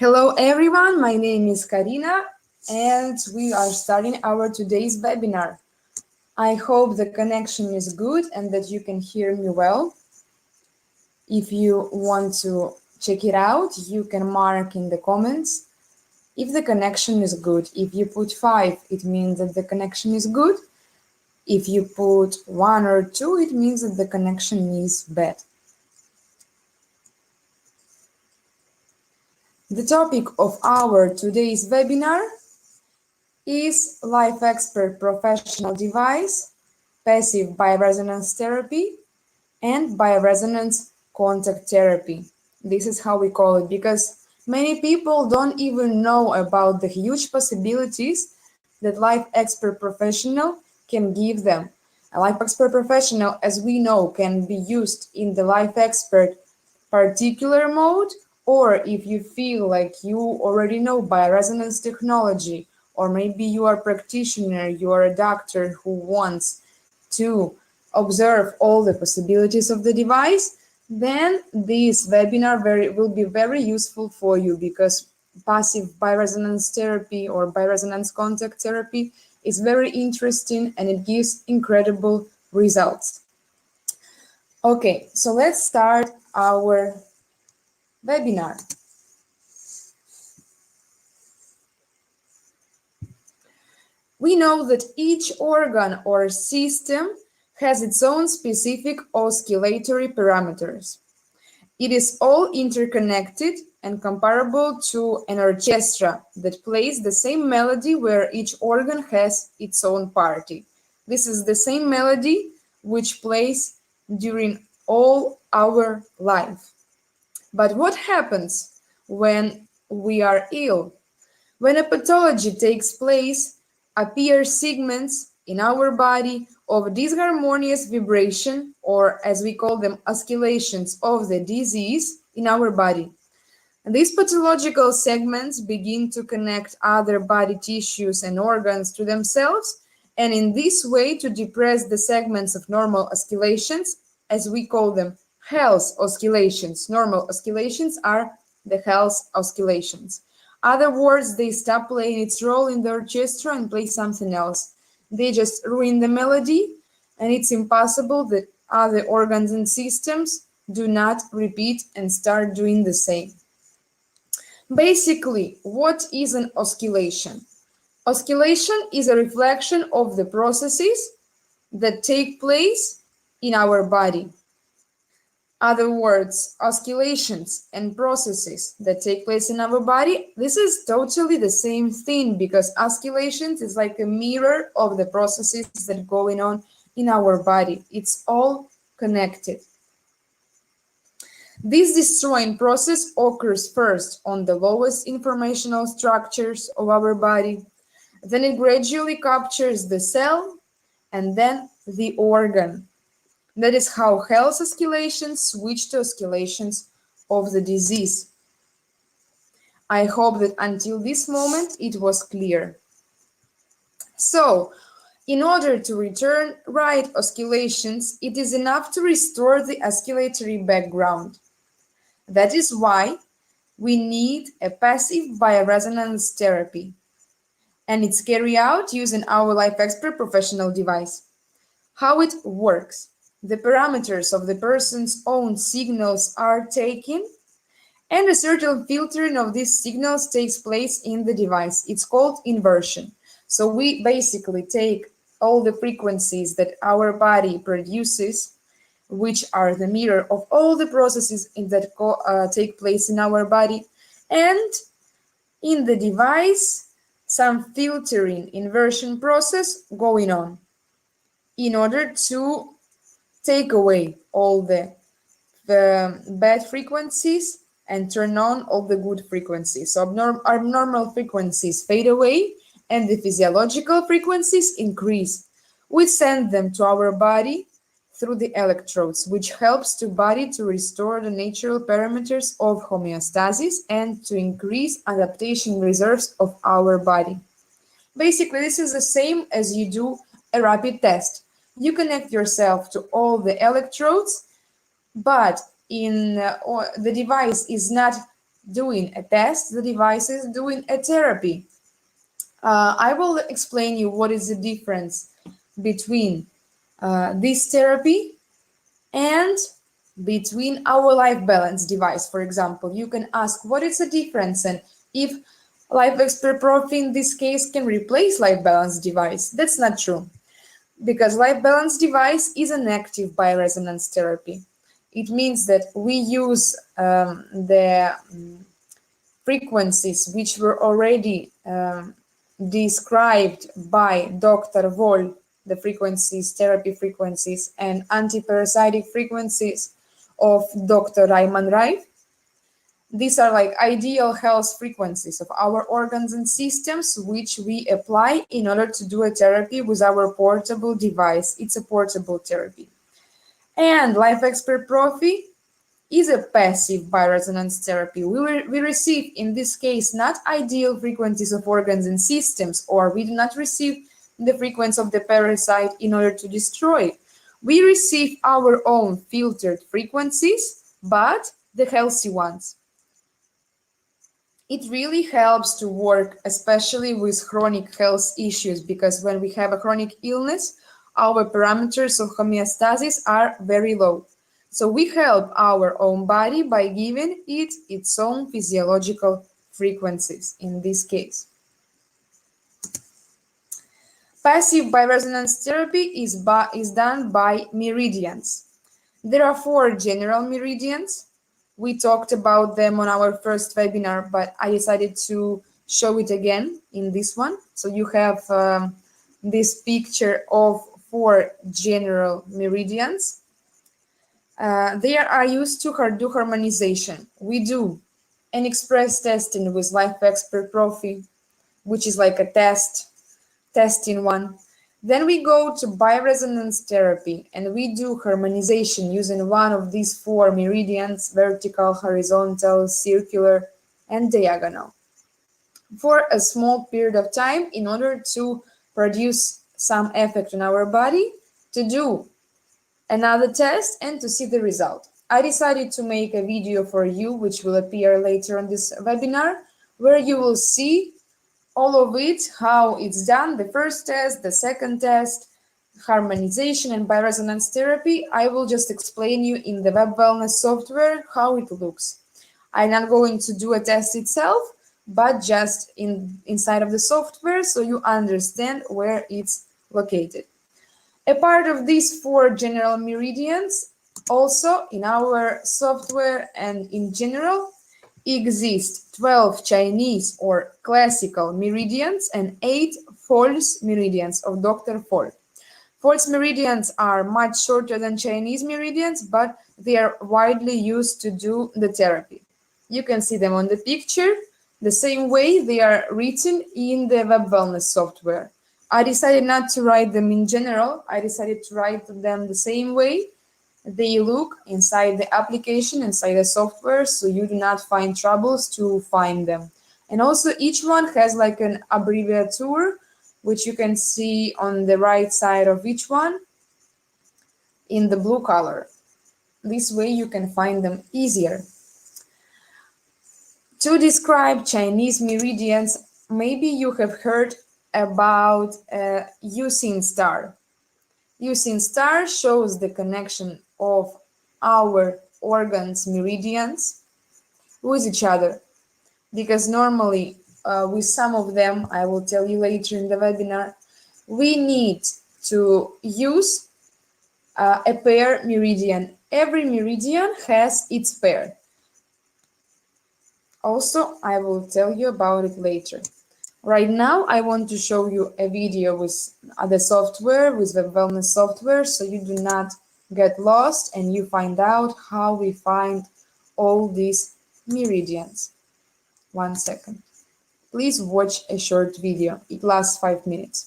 Hello everyone, my name is Karina and we are starting our today's webinar. I hope the connection is good and that you can hear me well. If you want to check it out, you can mark in the comments if the connection is good. If you put 5, it means that the connection is good. If you put 1 or 2, it means that the connection is bad. The topic of our today's webinar is Life Expert Professional Device, Passive Bioresonance Therapy, and Bioresonance Contact Therapy. This is how we call it because many people don't even know about the huge possibilities that Life Expert Professional can give them. A Life Expert Professional, as we know, can be used in the Life Expert particular mode, or if you feel like you already know bioresonance technology, or maybe you are a practitioner, you are a doctor who wants to observe all the possibilities of the device, then this webinar will be very useful for you because passive bioresonance therapy or bioresonance contact therapy is very interesting and it gives incredible results. Okay, so let's start our webinar. We know that each organ or system has its own specific oscillatory parameters. It is all interconnected and comparable to an orchestra that plays the same melody where each organ has its own party. This is the same melody which plays during all our life. But what happens when we are ill? When a pathology takes place, appear segments in our body of disharmonious vibration, or as we call them, oscillations of the disease in our body. And these pathological segments begin to connect other body tissues and organs to themselves, and in this way to depress the segments of normal oscillations, as we call them, health oscillations. Normal oscillations are the health oscillations. Other words, they stop playing its role in the orchestra and play something else. They just ruin the melody, and it's impossible that other organs and systems do not repeat and start doing the same. Basically, what is an oscillation? Oscillation is a reflection of the processes that take place in our body. Other words, oscillations and processes that take place in our body, this is totally the same thing because oscillations is like a mirror of the processes that are going on in our body. It's all connected. This destroying process occurs first on the lowest informational structures of our body, then it gradually captures the cell and then the organ. That is how health oscillations switch to oscillations of the disease. I hope that until this moment it was clear. So, in order to return right oscillations, it is enough to restore the oscillatory background. That is why we need a passive bioresonance therapy, and it's carried out using our Life Expert professional device. How it works. The parameters of the person's own signals are taken, and a certain filtering of these signals takes place in the device. It's called inversion. So we basically take all the frequencies that our body produces, which are the mirror of all the processes that take place in our body, and in the device, some filtering inversion process going on in order to take away all the bad frequencies and turn on all the good frequencies. So abnormal frequencies fade away and the physiological frequencies increase. We send them to our body through the electrodes, which helps the body to restore the natural parameters of homeostasis and to increase adaptation reserves of our body. Basically, this is the same as you do a rapid test. You connect yourself to all the electrodes, but the device is not doing a test, the device is doing a therapy. I will explain you what is the difference between this therapy and between our life balance device. For example, you can ask what is the difference and if Life Expert Profi in this case can replace life balance device. That's not true, because life balance device is an active bioresonance therapy. It means that we use the frequencies which were already described by Dr. Voll, the frequencies, therapy frequencies, and antiparasitic frequencies of Dr. Rayman Rai. These are like ideal health frequencies of our organs and systems, which we apply in order to do a therapy with our portable device. It's a portable therapy. And Life Expert Profi is a passive bioresonance therapy. We receive, in this case, not ideal frequencies of organs and systems, or we do not receive the frequency of the parasite in order to destroy it. We receive our own filtered frequencies, but the healthy ones. It really helps to work, especially with chronic health issues, because when we have a chronic illness, our parameters of homeostasis are very low. So we help our own body by giving it its own physiological frequencies in this case. Passive bioresonance therapy is done by meridians. There are 4 general meridians. We talked about them on our first webinar, but I decided to show it again in this one. So you have this picture of 4 general meridians. They are used to do harmonization. We do an express testing with Life Expert Profi, which is like a testing one. Then we go to bioresonance therapy and we do harmonization using one of these 4 meridians: vertical, horizontal, circular, and diagonal, for a small period of time in order to produce some effect on our body, to do another test and to see the result. I decided to make a video for you, which will appear later on this webinar, where you will see all of it, how it's done, the first test, the second test, harmonization and bioresonance therapy. I will just explain you in the web wellness software how it looks. I'm not going to do a test itself, but just inside of the software, so you understand where it's located. A part of these 4 general meridians, also in our software and in general, exist 12 Chinese or classical meridians and 8 false meridians of Dr. Voll. False meridians are much shorter than Chinese meridians, but they are widely used to do the therapy. You can see them on the picture, the same way they are written in the web wellness software. I decided not to write them in general. I decided to write them the same way they look inside the application, inside the software, so you do not find troubles to find them. And also each one has like an abbreviature, which you can see on the right side of each one in the blue color. This way you can find them easier. To describe Chinese meridians, maybe you have heard about Usin star. Usin star shows the connection of our organs' meridians with each other, because normally with some of them, I will tell you later in the webinar, we need to use a pair meridian. Every meridian has its pair. Also, I will tell you about it later. Right now, I want to show you a video with the software, with the wellness software, so you do not get lost and you find out how we find all these meridians. 1 second. Please watch a short video. It lasts 5 minutes.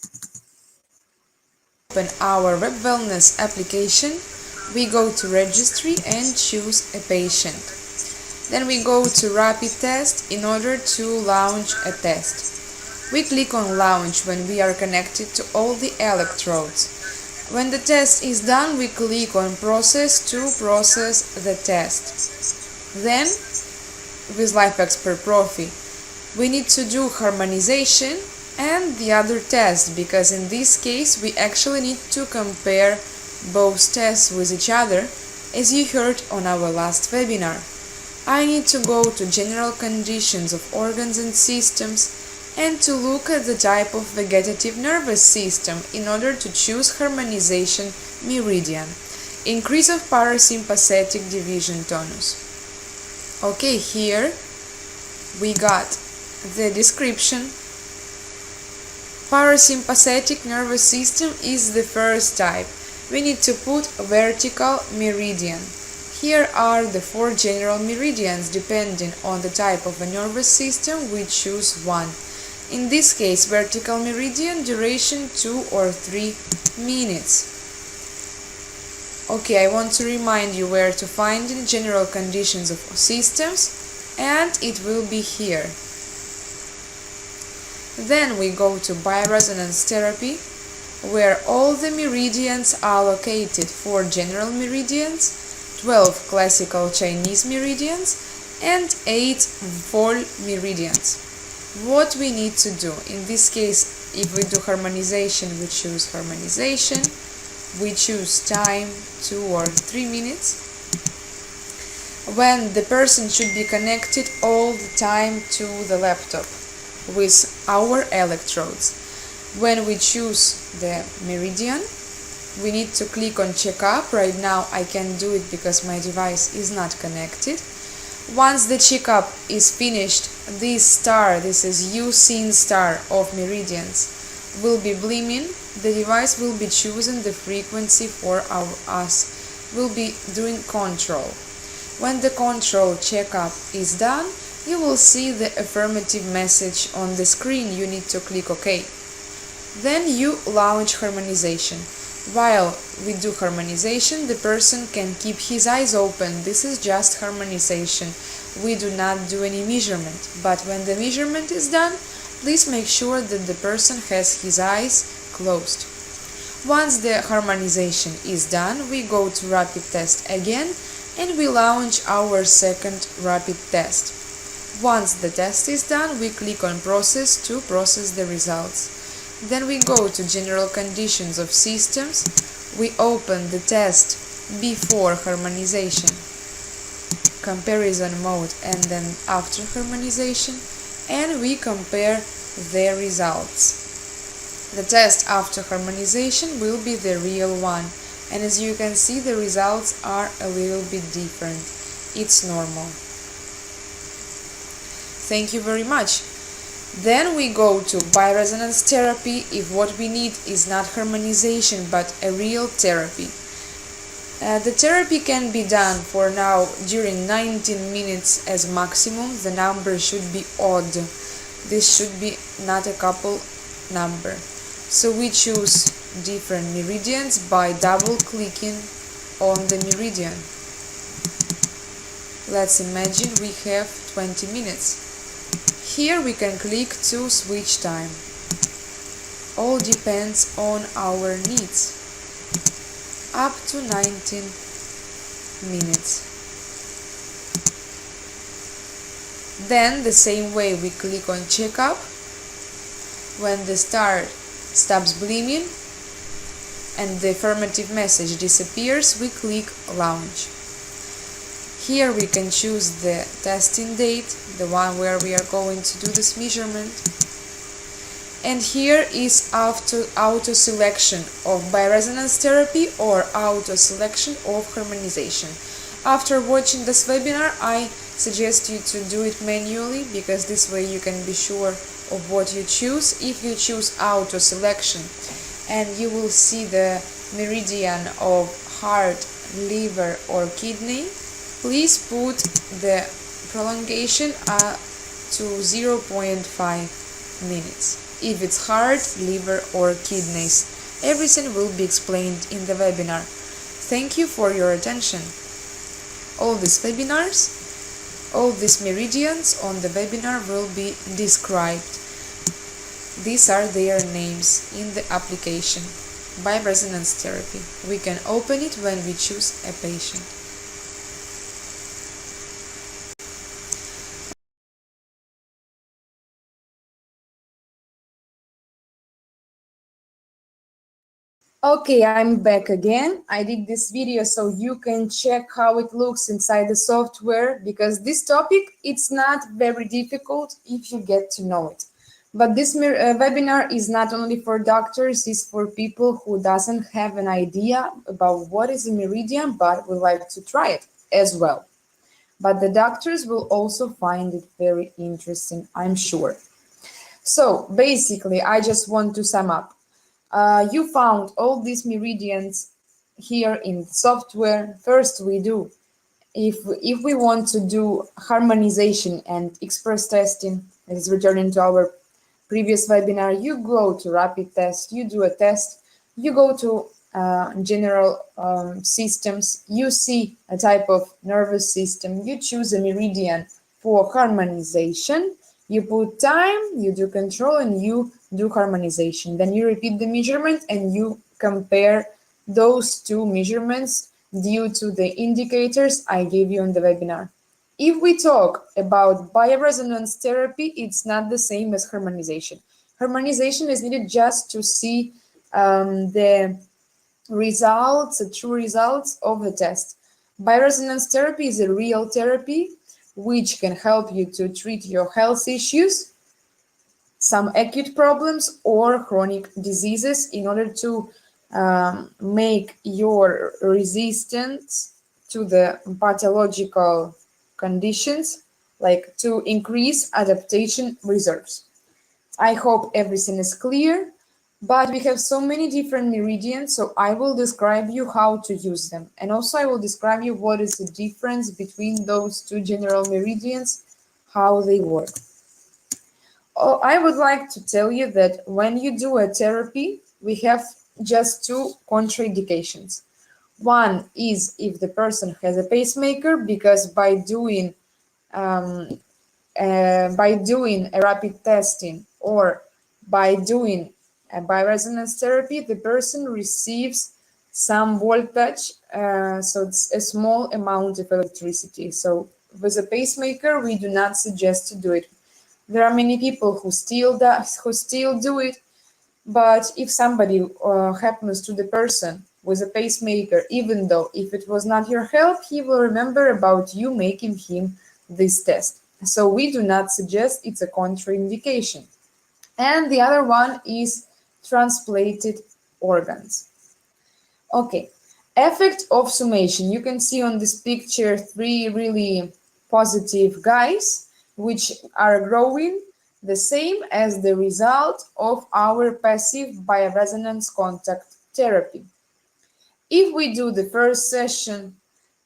Open our web wellness application. We go to registry and choose a patient. Then we go to rapid test in order to launch a test. We click on launch when we are connected to all the electrodes. When the test is done, we click on process to process the test. Then with Life Expert Profi, we need to do harmonization and the other test, because in this case we actually need to compare both tests with each other, as you heard on our last webinar. I need to go to general conditions of organs and systems and to look at the type of vegetative nervous system in order to choose harmonization meridian. Increase of parasympathetic division tonus. Okay, here we got the description. Parasympathetic nervous system is the first type. We need to put vertical meridian. Here are the 4 general meridians. Depending on the type of a nervous system, we choose one. In this case, vertical meridian, duration 2 or 3 minutes. Okay, I want to remind you where to find the general conditions of systems, and it will be here. Then we go to bioresonance therapy, where all the meridians are located: 4 general meridians, 12 classical Chinese meridians, and 8 Vol meridians. What we need to do? In this case, if we do harmonization, we choose harmonization. We choose time 2 or 3 minutes. When the person should be connected all the time to the laptop with our electrodes. When we choose the meridian, we need to click on checkup. Right now I can do it because my device is not connected. Once the checkup is finished, this star, this is U-seen star of meridians, will be blooming. The device will be choosing the frequency for us. Will be doing control. When the control checkup is done, you will see the affirmative message on the screen. You need to click OK. Then you launch harmonization. While we do harmonization, the person can keep his eyes open. This is just harmonization. We do not do any measurement. But when the measurement is done, please make sure that the person has his eyes closed. Once the harmonization is done, we go to rapid test again and we launch our second rapid test. Once the test is done, we click on process to process the results. Then we go to general conditions of systems. We open the test before harmonization, comparison mode, and then after harmonization, and we compare the results. The test after harmonization will be the real one, and as you can see, the results are a little bit different. It's normal. Thank you very much. Then we go to bioresonance therapy if what we need is not harmonization but a real therapy. The therapy can be done for now during 19 minutes as maximum. The number should be odd. This should be not a couple number. So we choose different meridians by double clicking on the meridian. Let's imagine we have 20 minutes. Here we can click to switch time. All depends on our needs. Up to 19 minutes. Then the same way we click on checkup. When the star stops blooming and the affirmative message disappears, we click launch. Here we can choose the testing date, the one where we are going to do this measurement. And here is auto selection of bioresonance therapy or auto selection of harmonization. After watching this webinar, I suggest you to do it manually, because this way you can be sure of what you choose. If you choose auto selection and you will see the meridian of heart, liver or kidney, please put the prolongation to 0.5 minutes. If it's heart, liver or kidneys, everything will be explained in the webinar. Thank you for your attention. All these webinars, all these meridians on the webinar will be described. These are their names in the application. Bioresonance therapy. We can open it when we choose a patient. Okay, I'm back again. I did this video so you can check how it looks inside the software, because this topic, it's not very difficult if you get to know it. But this webinar is not only for doctors, it's for people who doesn't have an idea about what is a meridian but would like to try it as well. But the doctors will also find it very interesting, I'm sure. So basically, I just want to sum up. You found all these meridians here in the software. First, if we want to do harmonization and express testing, that is returning to our previous webinar, you go to rapid test, you do a test, you go to general systems, you see a type of nervous system, you choose a meridian for harmonization, you put time, you do control, and you do harmonization. Then you repeat the measurement and you compare those two measurements due to the indicators I gave you in the webinar. If we talk about bioresonance therapy, it's not the same as harmonization. Harmonization is needed just to see the results, the true results of the test. Bioresonance therapy is a real therapy which can help you to treat your health issues, some acute problems or chronic diseases, in order to make your resistance to the pathological conditions, like to increase adaptation reserves. I hope everything is clear, but we have so many different meridians, so I will describe you how to use them. And also I will describe you what is the difference between those two general meridians, how they work. Oh, I would like to tell you that when you do a therapy, we have just two contraindications. One is if the person has a pacemaker, because by doing a rapid testing or by doing a bioresonance therapy, the person receives some voltage, so it's a small amount of electricity. So with a pacemaker, we do not suggest to do it. There are many people who still do it, but if somebody happens to the person with a pacemaker, even though if it was not your help, he will remember about you making him this test. So we do not suggest, it's a contraindication. And the other one is transplanted organs. Okay, effect of summation. You can see on this picture three really positive guys which are growing, the same as the result of our passive bioresonance contact therapy. If we do the first session,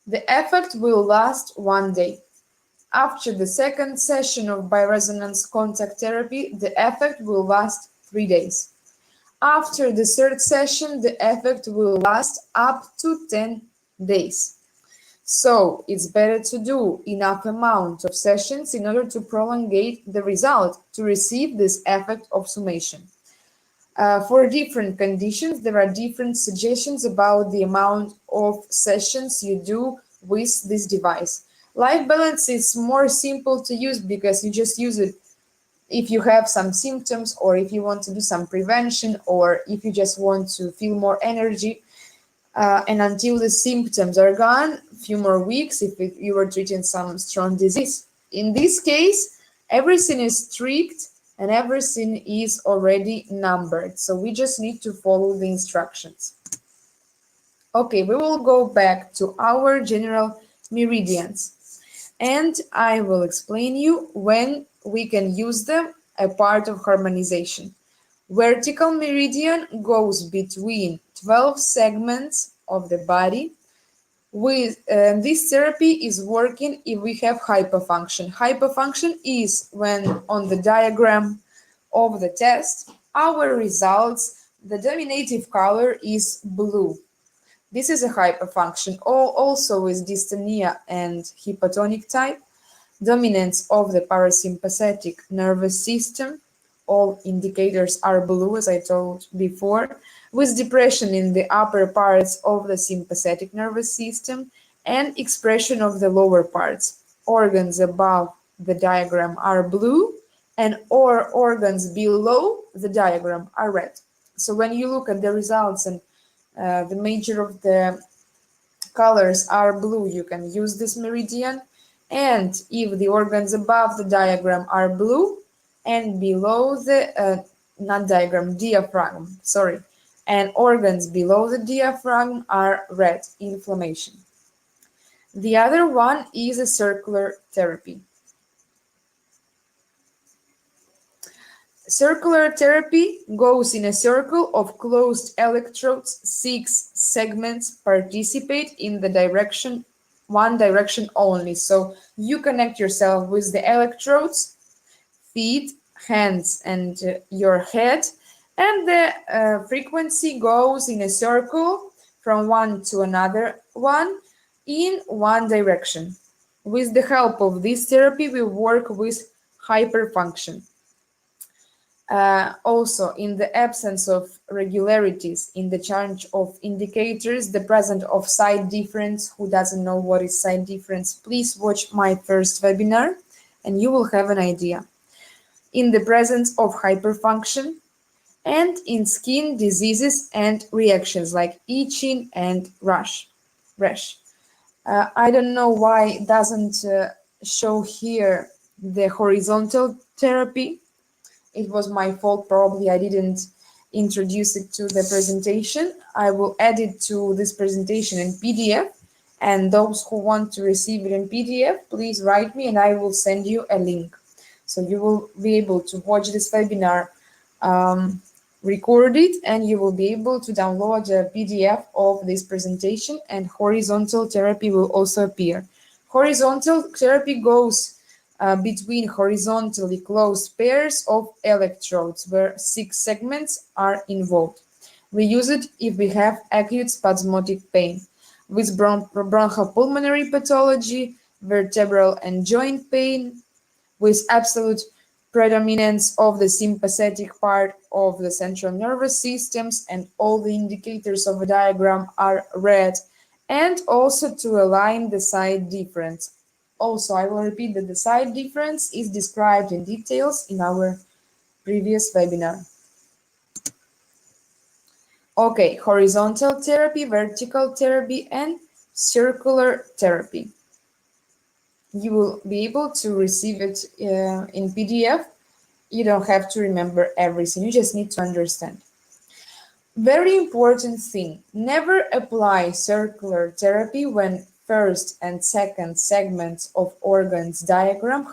the effect will last 1 day. After the second session of bioresonance contact therapy, the effect will last 3 days. After the third session, the effect will last up to 10 days. So it's better to do enough amount of sessions in order to prolongate the result to receive this effect of summation. For different conditions, there are different suggestions about the amount of sessions you do with this device. Life balance is more simple to use because you just use it if you have some symptoms, or if you want to do some prevention, or if you just want to feel more energy. And until the symptoms are gone, a few more weeks if you were treating some strong disease. In this case, everything is strict and everything is already numbered. So we just need to follow the instructions. Okay, we will go back to our general meridians. And I will explain you when we can use them as part of harmonization. Vertical meridian goes between 12 segments of the body. This therapy is working if we have hypofunction. Hypofunction is when on the diagram of the test, our results, the dominative color is blue. This is a hyperfunction, also with dystonia and hypotonic type, dominance of the parasympathetic nervous system. All indicators are blue, as I told before, with depression in the upper parts of the sympathetic nervous system and expression of the lower parts. Organs above the diagram are blue, and organs below the diagram are red. So when you look at the results and the major of the colors are blue, you can use this meridian. And if the organs above the diagram are blue and below the not diagram, diaphragm, sorry, and organs below the diaphragm are red, inflammation. The other one is a circular therapy. Circular therapy goes in a circle of closed electrodes. 6 segments participate in the direction, one direction only. So you connect yourself with the electrodes, feet, hands, and your head, and the frequency goes in a circle from one to another one in one direction. With the help of this therapy, we work with hyperfunction. Also, in the absence of regularities in the charge of indicators, the presence of side difference, who doesn't know what is side difference, please watch my first webinar and you will have an idea. In the presence of hyperfunction, and in skin diseases and reactions like itching and rash. I don't know why it doesn't show here the horizontal therapy. It was my fault, probably I didn't introduce it to the presentation. I will add it to this presentation in PDF, and those who want to receive it in PDF, please write me and I will send you a link. So you will be able to watch this webinar recorded, and you will be able to download a PDF of this presentation, and horizontal therapy will also appear. Horizontal therapy goes between horizontally closed pairs of electrodes where 6 segments are involved. We use it if we have acute spasmodic pain. With bronchopulmonary pathology, vertebral and joint pain, with absolute predominance of the sympathetic part of the central nervous systems, and all the indicators of a diagram are red, and also to align the side difference. Also, I will repeat that the side difference is described in details in our previous webinar. Okay, horizontal therapy, vertical therapy, and circular therapy. You will be able to receive it in PDF. You don't have to remember everything, you just need to understand. Very important thing, never apply circular therapy when first and second segments of organs diagram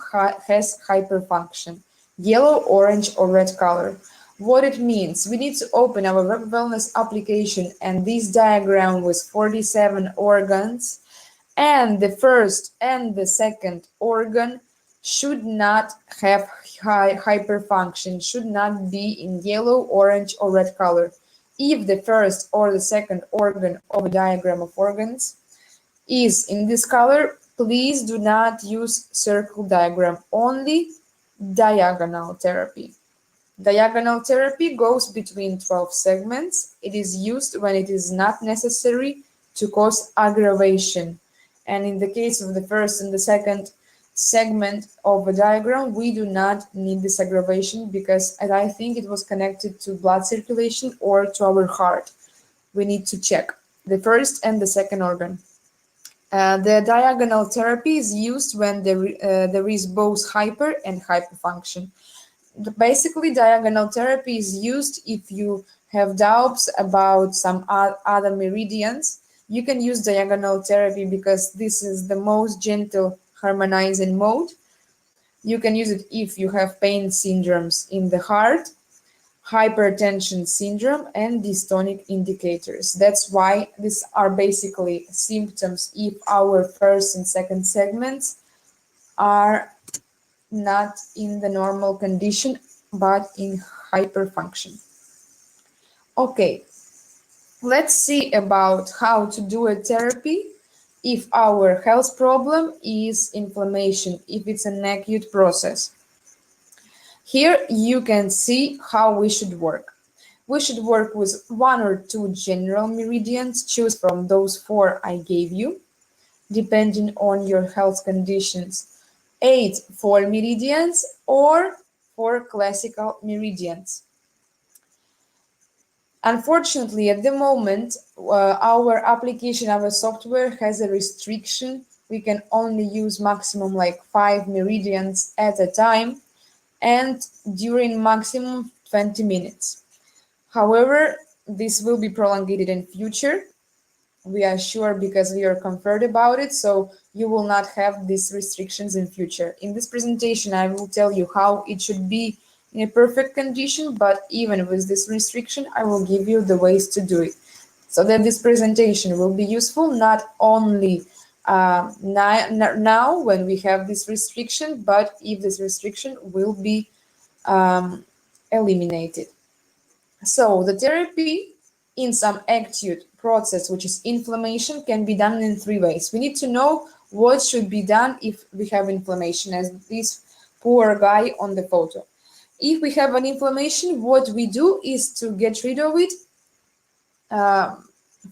has hyperfunction, yellow, orange, or red color. What it means, we need to open our web wellness application and this diagram with 47 organs, and the first and the second organ should not have hyperfunction, should not be in yellow, orange, or red color. If the first or the second organ of a diagram of organs is in this color, please do not use circle diagram, only diagonal therapy. Diagonal therapy goes between 12 segments. It is used when it is not necessary to cause aggravation. And in the case of the first and the second segment of a diagram, we do not need this aggravation because I think it was connected to blood circulation or to our heart. We need to check the first and the second organ. The diagonal therapy is used when there is both hyper and hyperfunction. Basically, diagonal therapy is used if you have doubts about some other meridians. You can use diagonal therapy because this is the most gentle harmonizing mode. You can use it if you have pain syndromes in the heart, hypertension syndrome, and dystonic indicators. That's why these are basically symptoms if our first and second segments are not in the normal condition, but in hyperfunction. Okay, let's see about how to do a therapy if our health problem is inflammation, if it's an acute process. Here you can see how we should work. We should work with 1 or 2 general meridians. Choose from those 4 I gave you, depending on your health conditions. 8 4 meridians or 4 classical meridians. Unfortunately, at the moment, our application, our software has a restriction. We can only use maximum like 5 meridians at a time and during maximum 20 minutes. However, this will be prolonged in future. We are sure because we are confirmed about it, so you will not have these restrictions in future. In this presentation, I will tell you how it should be in a perfect condition, but even with this restriction, I will give you the ways to do it. So that this presentation will be useful not only now when we have this restriction, but if this restriction will be eliminated. So the therapy in some acute process, which is inflammation, can be done in 3 ways. We need to know what should be done if we have inflammation, as this poor guy on the photo. If we have an inflammation, what we do is to get rid of it as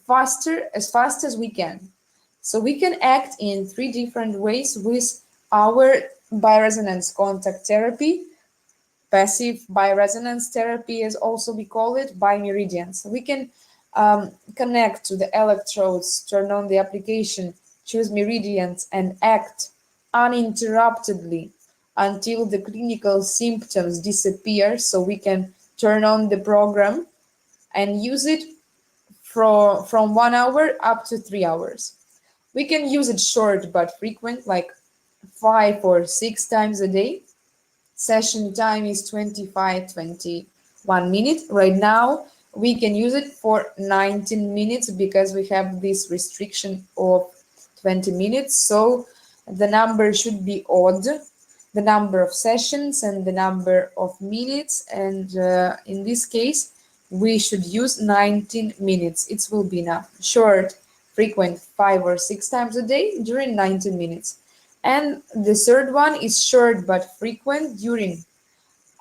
fast as we can. So we can act in 3 different ways with our bioresonance contact therapy. Passive bioresonance therapy, as also we call it, by meridians. We can connect to the electrodes, turn on the application, choose meridians, and act uninterruptedly until the clinical symptoms disappear, so we can turn on the program and use it from 1 hour up to 3 hours. We can use it short but frequent, like 5 or 6 times a day. Session time is 21 minutes. Right now, we can use it for 19 minutes because we have this restriction of 20 minutes. So the number should be odd, the number of sessions and the number of minutes. And in this case, we should use 19 minutes. It will be enough. Short, frequent, 5 or 6 times a day during 19 minutes. And the third one is short but frequent during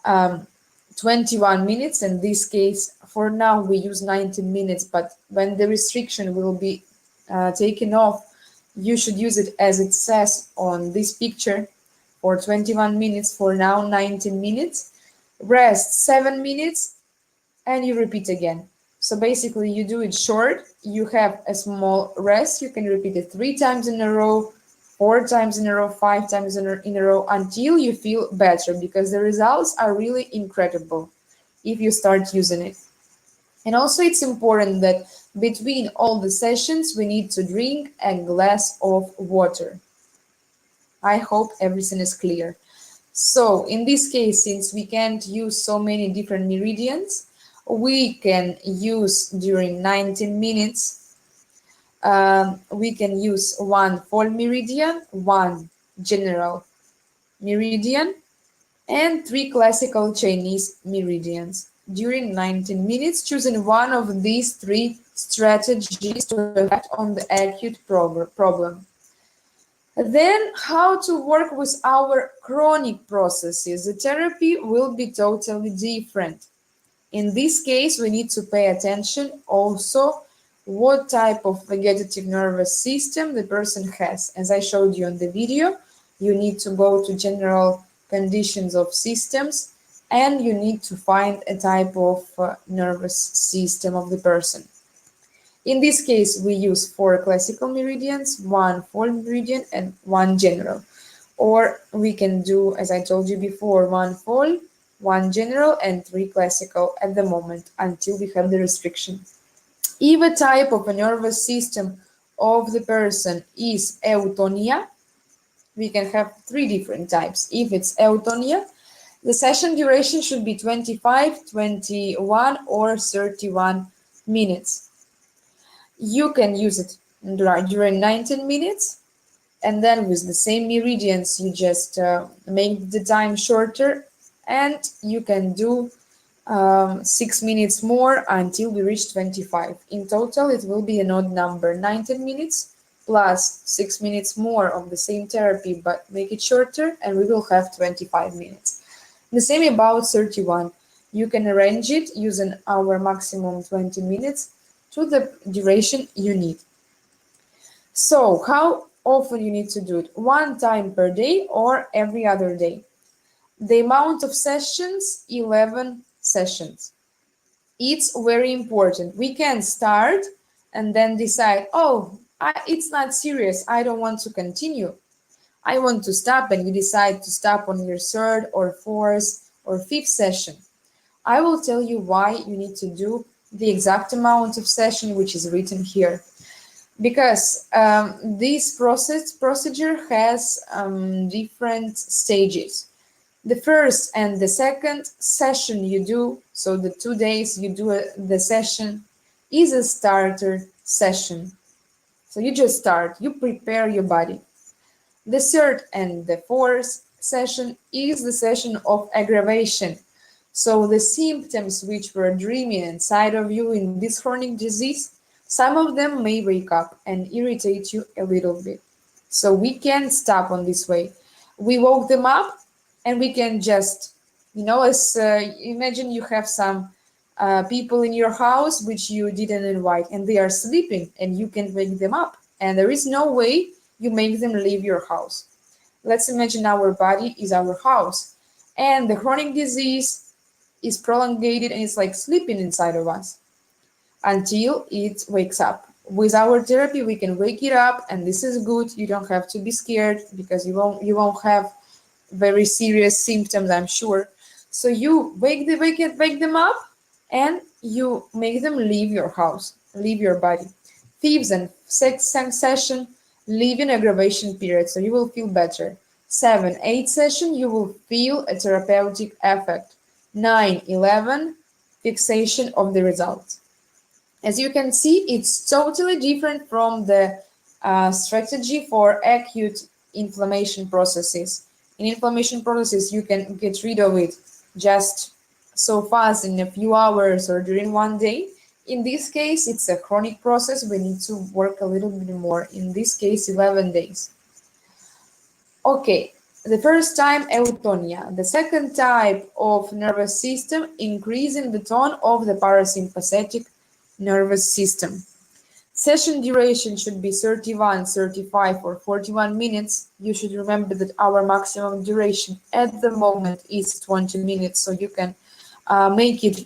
21 minutes. In this case, for now, we use 19 minutes, but when the restriction will be taken off, you should use it as it says on this picture for 21 minutes, for now 19 minutes. Rest 7 minutes and you repeat again. So basically you do it short, you have a small rest, you can repeat it 3 times in a row, 4 times in a row, 5 times in a row until you feel better, because the results are really incredible if you start using it. And also it's important that between all the sessions we need to drink a glass of water. I hope everything is clear. So in this case, since we can't use so many different meridians, we can use during 19 minutes we can use 1 full meridian, 1 general meridian, and 3 classical Chinese meridians during 19 minutes, choosing one of these 3 strategies to act on the acute problem. Then, how to work with our chronic processes. The therapy will be totally different. In this case, we need to pay attention also what type of vegetative nervous system the person has. As I showed you in the video, you need to go to general conditions of systems and you need to find a type of nervous system of the person. In this case, we use 4 classical meridians, 1 full meridian, and 1 general. Or we can do, as I told you before, 1 full, 1 general, and 3 classical at the moment until we have the restriction. If a type of a nervous system of the person is eutonia, we can have 3 different types. If it's eutonia, the session duration should be 25, 21, or 31 minutes. You can use it during 19 minutes, and then with the same meridians, you just make the time shorter, and you can do 6 minutes more until we reach 25. In total, it will be an odd number, 19 minutes plus 6 minutes more of the same therapy, but make it shorter, and we will have 25 minutes. The same about 31. You can arrange it using our maximum 20 minutes to the duration you need. So, how often you need to do it? 1 time per day or every other day? The amount of sessions, 11 sessions. It's very important. We can start and then decide, oh, it's not serious. I don't want to continue. I want to stop, and you decide to stop on your third or fourth or fifth session. I will tell you why you need to do the exact amount of session which is written here. Because this procedure has different stages. The first and the second session you do, so the 2 days you do the session, is a starter session. So you just start, you prepare your body. The third and the fourth session is the session of aggravation. So the symptoms which were dreaming inside of you in this chronic disease, some of them may wake up and irritate you a little bit. So we can stop on this way. We woke them up and we can just, as imagine you have some people in your house which you didn't invite and they are sleeping and you can wake them up. And there is no way you make them leave your house. Let's imagine our body is our house and the chronic disease is prolonged and it's like sleeping inside of us until it wakes up. With our therapy, we can wake it up, and this is good. You don't have to be scared because you won't have very serious symptoms, I'm sure. So you wake them up, and you make them leave your house, leave your body. Fifth and sixth session, leave in aggravation period, so you will feel better. 7, 8 session, you will feel a therapeutic effect. 9, 11, fixation of the results. As you can see, it's totally different from the strategy for acute inflammation processes. In inflammation processes, you can get rid of it just so fast in a few hours or during one day. In this case, it's a chronic process. We need to work a little bit more. In this case, 11 days. Okay, the first time, eutonia. The second type of nervous system, increasing the tone of the parasympathetic nervous system. Session duration should be 31, 35, or 41 minutes. You should remember that our maximum duration at the moment is 20 minutes, so you can make it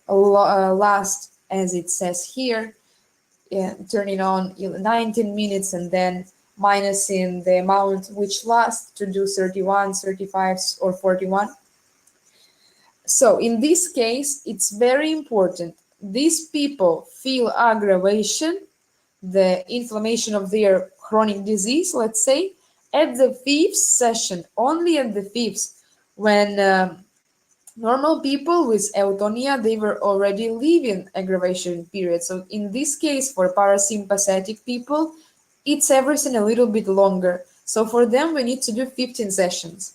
last as it says here, turning on 19 minutes and then minusing the amount which lasts to do 31, 35, or 41. So in this case, it's very important. These people feel aggravation, the inflammation of their chronic disease, let's say, at the fifth session, only at the fifth, when normal people with eutonia, they were already leaving aggravation period. So in this case, for parasympathetic people, it's everything a little bit longer. So for them, we need to do 15 sessions.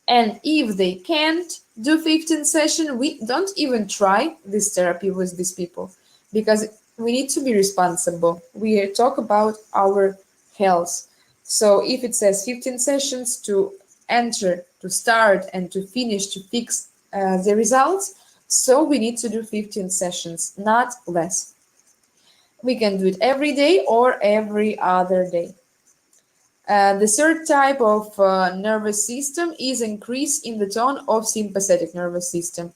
And if they can't do 15 sessions, we don't even try this therapy with these people because we need to be responsible. We talk about our health. So if it says 15 sessions to enter, to start, and to finish, to fix the results, so we need to do 15 sessions, not less. We can do it every day or every other day. The third type of nervous system is increase in the tone of sympathetic nervous system.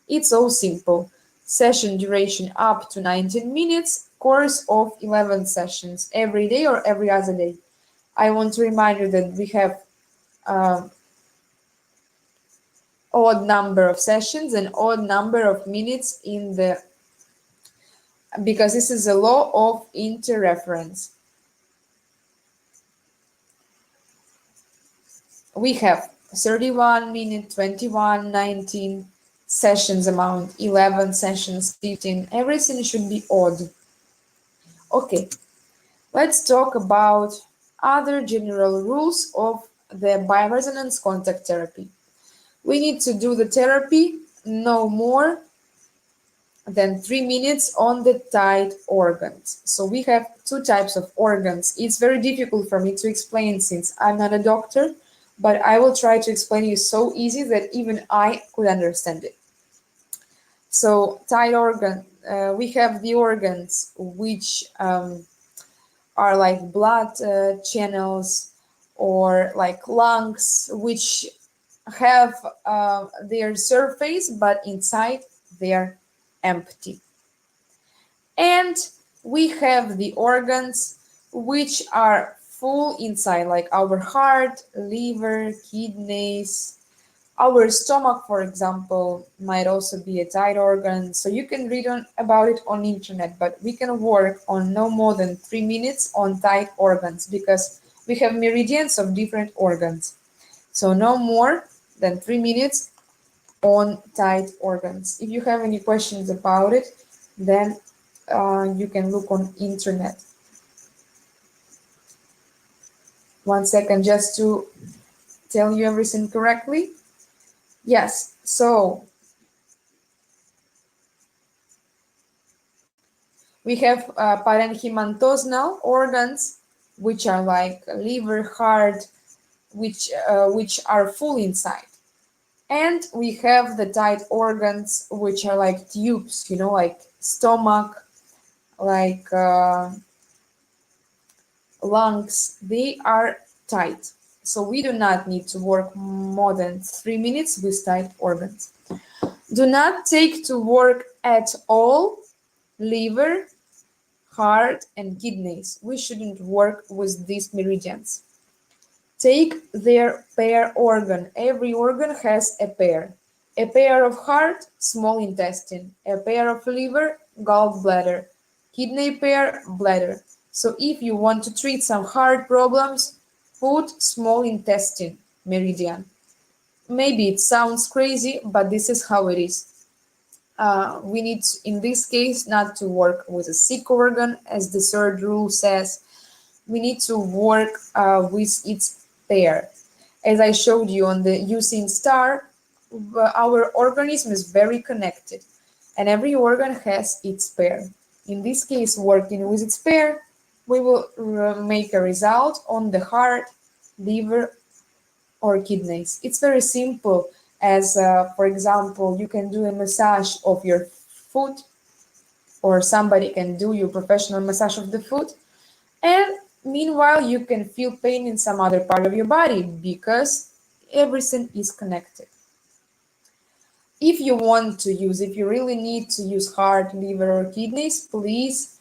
It's so simple. Session duration up to 19 minutes, course of 11 sessions every day or every other day. I want to remind you that we have odd number of sessions and odd number of minutes in the, because this is a law of interreference. We have 31 minute, 21, 19 sessions amount, 11 sessions, 15. Everything should be odd. Okay, let's talk about other general rules of the bioresonance contact therapy. We need to do the therapy no more than 3 minutes on the tight organs. So we have two types of organs. It's very difficult for me to explain since I'm not a doctor, but I will try to explain you so easy that even I could understand it. So tight organ, we have the organs which are like blood channels or like lungs, which have their surface, but inside they're empty. And we have the organs which are full inside, like our heart, liver, kidneys. Our stomach, for example, might also be a tight organ. So you can read about it on internet, but we can work on no more than 3 minutes on tight organs because we have meridians of different organs. So no more than 3 minutes on tight organs. If you have any questions about it, then you can look on internet. 1 second just to tell you everything correctly. Yes, so we have parenchymatosnal organs, which are like liver, heart, which are full inside. And we have the tight organs, which are like tubes, like stomach, like lungs. They are tight. So we do not need to work more than 3 minutes with tight organs. Do not take to work at all liver, heart, and kidneys. We shouldn't work with these meridians. Take their pair organ. Every organ has a pair. A pair of heart, small intestine. A pair of liver, gallbladder. Kidney pair, bladder. So if you want to treat some heart problems, put small intestine meridian. Maybe it sounds crazy, but this is how it is. We need, in this case, not to work with a sick organ, as the third rule says. We need to work with its pair. As I showed you on the using star, our organism is very connected, and every organ has its pair. In this case, working with its pair, we will make a result on the heart, liver, or kidneys. It's very simple, as for example, you can do a massage of your foot, or somebody can do your professional massage of the foot, and meanwhile you can feel pain in some other part of your body because everything is connected. If you want to use, if you really need to use heart, liver, or kidneys, please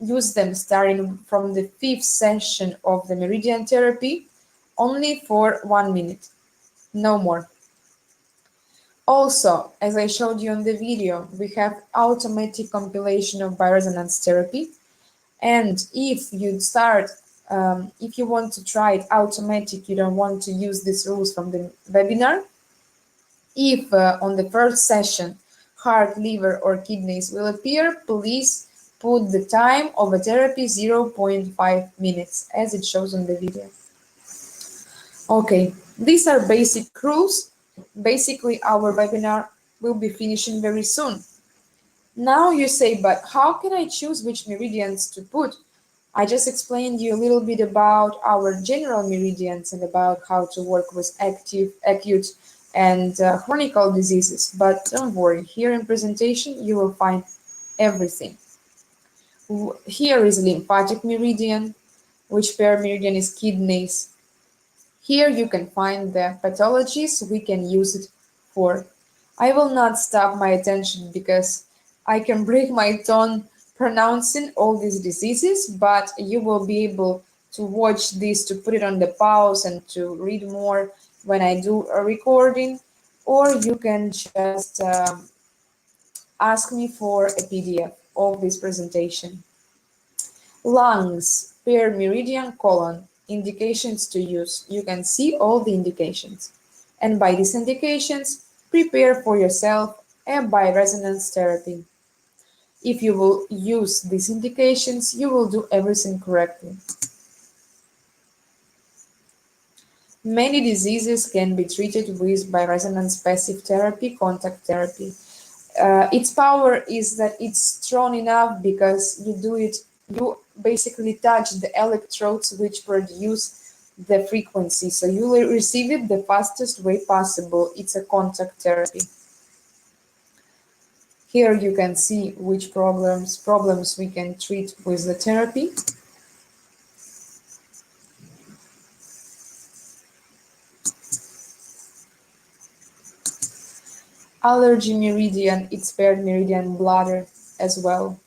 use them starting from the 5th session of the meridian therapy, only for 1 minute, no more. Also, as I showed you on the video, we have automatic compilation of bioresonance therapy. And if you start, if you want to try it automatic, you don't want to use these rules from the webinar. If on the first session, heart, liver, or kidneys will appear, please put the time of a therapy 0.5 minutes, as it shows on the video. Okay, these are basic rules. Basically, our webinar will be finishing very soon. Now you say, but how can I choose which meridians to put? I just explained you a little bit about our general meridians and about how to work with acute, and chronic diseases. But don't worry, here in presentation you will find everything. Here is lymphatic meridian, which pair meridian is kidneys. Here you can find the pathologies we can use it for. I will not stop my attention because I can break my tongue pronouncing all these diseases, but you will be able to watch this, to put it on the pause and to read more when I do a recording, or you can just ask me for a PDF of this presentation. Lungs, pair meridian colon, indications to use. You can see all the indications. And by these indications, prepare for yourself a bioresonance therapy. If you will use these indications, you will do everything correctly. Many diseases can be treated with bioresonance passive therapy, contact therapy. Its power is that it's strong enough because you basically touch the electrodes which produce the frequency. So you will receive it the fastest way possible. It's a contact therapy. Here you can see which problems we can treat with the therapy. allergy meridian, it's paired meridian bladder as well.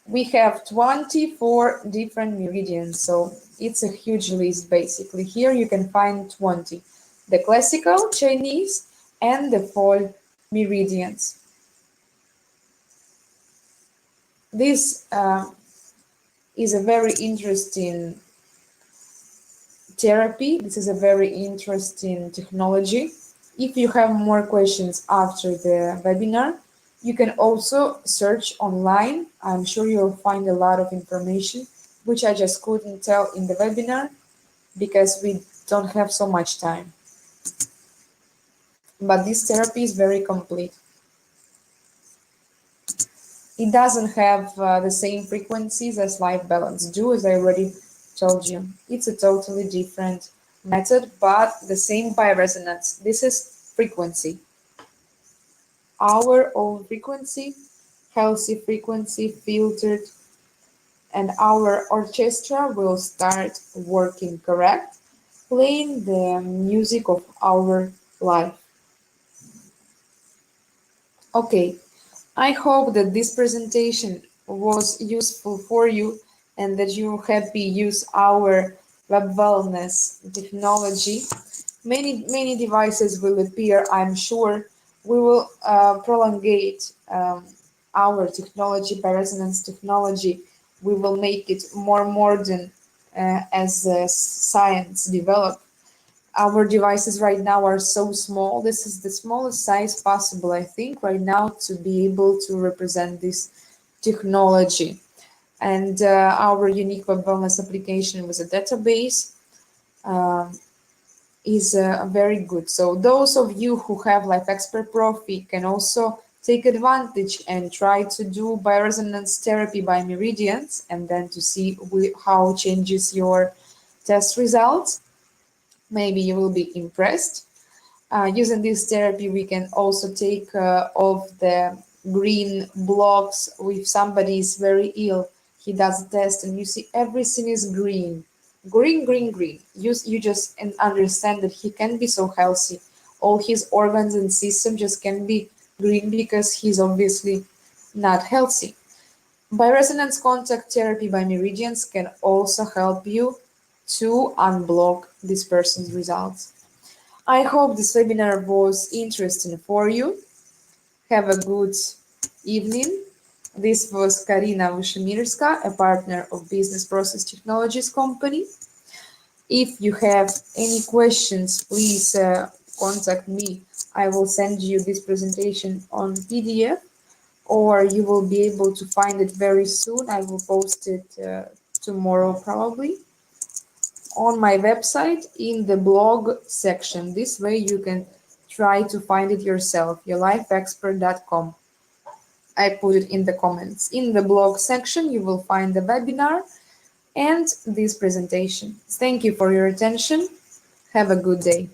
We have 24 different meridians, so it's a huge list basically. Here you can find 20. The classical, Chinese, and the fall meridians. This is a very interesting therapy. This is a very interesting technology. If you have more questions after the webinar, you can also search online. I'm sure you'll find a lot of information, which I just couldn't tell in the webinar because we don't have so much time. But this therapy is very complete. It doesn't have the same frequencies as life balance do, as I already told you. It's a totally different method, but the same bioresonance. This is frequency. Our own frequency, healthy frequency, filtered, and our orchestra will start working correct, playing the music of our life. Okay, I hope that this presentation was useful for you and that you happy use our web wellness technology. Many devices will appear, I'm sure. We will prolongate our technology, bioresonance technology. We will make it more modern as science develops. Our devices right now are so small. This is the smallest size possible, I think, right now to be able to represent this technology. And our unique web wellness application with a database is very good. So those of you who have Life Expert Profi can also take advantage and try to do bioresonance therapy by meridians and then to see how changes your test results. Maybe you will be impressed. Using this therapy, we can also take off the green blocks. If somebody is very ill, he does a test and you see everything is green. Green, green, green. You just understand that he can be so healthy. All his organs and system just can be green because he's obviously not healthy. Bioresonance contact therapy by meridians can also help you to unblock this person's results. I hope this webinar was interesting for you. Have a good evening. This was Karina Wyszymirska, a partner of Business Process Technologies company. If you have any questions, please contact me. I will send you this presentation on PDF, or you will be able to find it very soon. I will post it tomorrow probably on my website in the blog section. This way you can try to find it yourself, yourlifeexpert.com. I put it in the comments. In the blog section, you will find the webinar and this presentation. Thank you for your attention. Have a good day.